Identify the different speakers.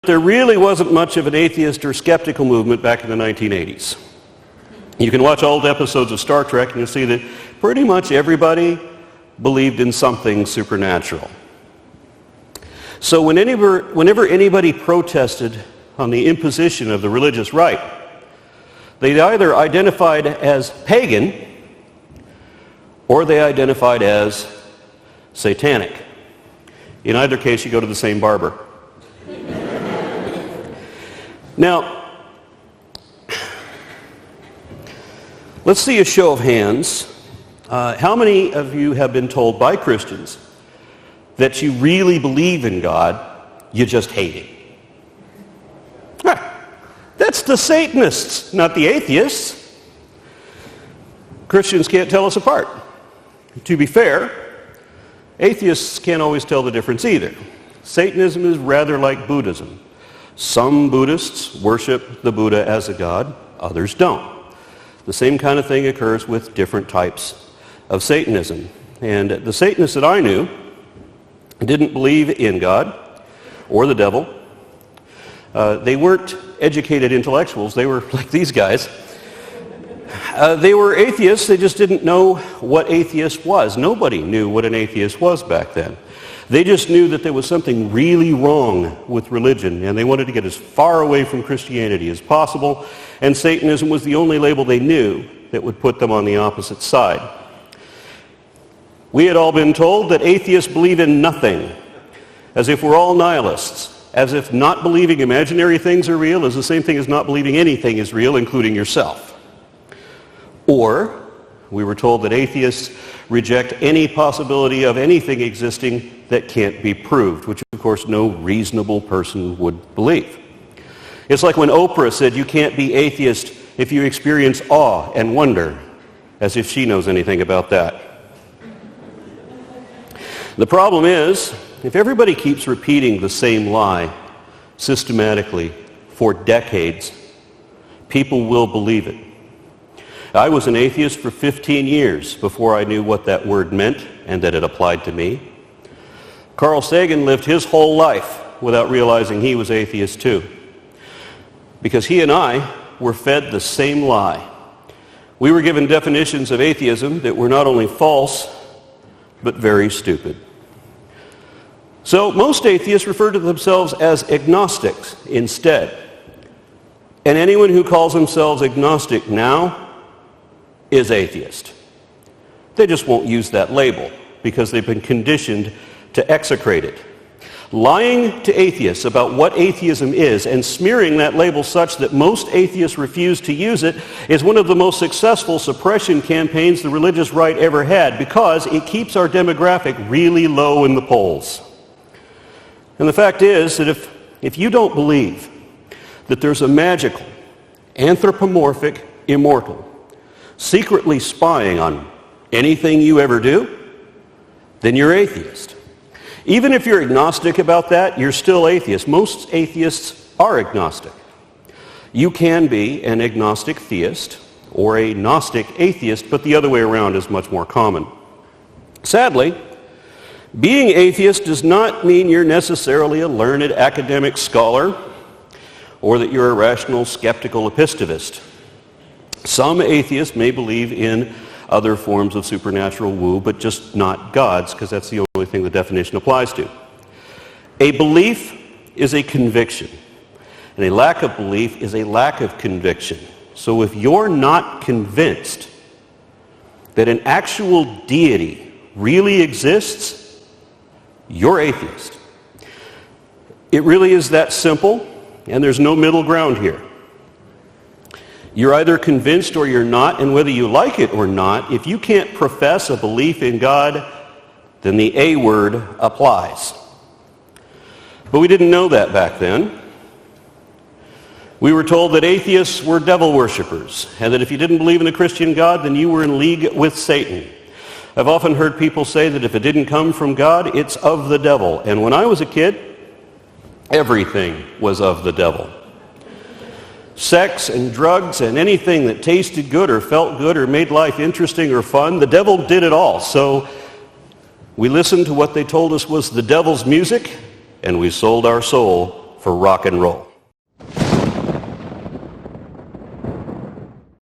Speaker 1: There really wasn't much of an atheist or skeptical movement back in the 1980s. You can watch old episodes of Star Trek and you'll see that pretty much everybody believed in something supernatural. So whenever anybody protested on the imposition of the religious right, they either identified as pagan or they identified as satanic. In either case, you go to the same barber. Now, let's see a show of hands. How many of you have been told by Christians that you really believe in God, you just hate Him? That's the Satanists, not the atheists. Christians can't tell us apart. To be fair, atheists can't always tell the difference either. Satanism is rather like Buddhism. Some Buddhists worship the Buddha as a god, others don't. The same kind of thing occurs with different types of Satanism. And the Satanists that I knew didn't believe in God or the devil. They weren't educated intellectuals. They were like these guys. They were atheists. They just didn't know what atheist was. Nobody knew what an atheist was back then. They just knew that there was something really wrong with religion, and they wanted to get as far away from Christianity as possible, and Satanism was the only label they knew that would put them on the opposite side. We had all been told that atheists believe in nothing, as if we're all nihilists, as if not believing imaginary things are real is the same thing as not believing anything is real, including yourself. Or we were told that atheists reject any possibility of anything existing that can't be proved, which of course no reasonable person would believe. It's like when Oprah said you can't be atheist if you experience awe and wonder, as if she knows anything about that. The problem is, if everybody keeps repeating the same lie systematically for decades, people will believe it. I was an atheist for 15 years before I knew what that word meant and that it applied to me. Carl Sagan lived his whole life without realizing he was atheist too, because he and I were fed the same lie. We were given definitions of atheism that were not only false, but very stupid. So most atheists refer to themselves as agnostics instead. And anyone who calls themselves agnostic now is atheist. They just won't use that label because they've been conditioned to execrate it. Lying to atheists about what atheism is and smearing that label such that most atheists refuse to use it is one of the most successful suppression campaigns the religious right ever had, because it keeps our demographic really low in the polls. And the fact is that if you don't believe that there's a magical, anthropomorphic immortal secretly spying on anything you ever do, then you're atheist. Even if you're agnostic about that, you're still atheist. Most atheists are agnostic. You can be an agnostic theist or a Gnostic atheist, but the other way around is much more common. Sadly, being atheist does not mean you're necessarily a learned academic scholar or that you're a rational, skeptical epistivist. Some atheists may believe in other forms of supernatural woo, but just not God's, because that's the only thing the definition applies to. A belief is a conviction, and a lack of belief is a lack of conviction. So if you're not convinced that an actual deity really exists, you're atheist. It really is that simple, and there's no middle ground here. You're either convinced or you're not, and whether you like it or not, if you can't profess a belief in God, then the A word applies. But we didn't know that back then. We were told that atheists were devil worshippers, and that if you didn't believe in a Christian God, then you were in league with Satan. I've often heard people say that if it didn't come from God, it's of the devil. And when I was a kid, everything was of the devil. Sex and drugs and anything that tasted good or felt good or made life interesting or fun, the devil did it all. So we listened to what they told us was the devil's music, and we sold our soul for rock and roll.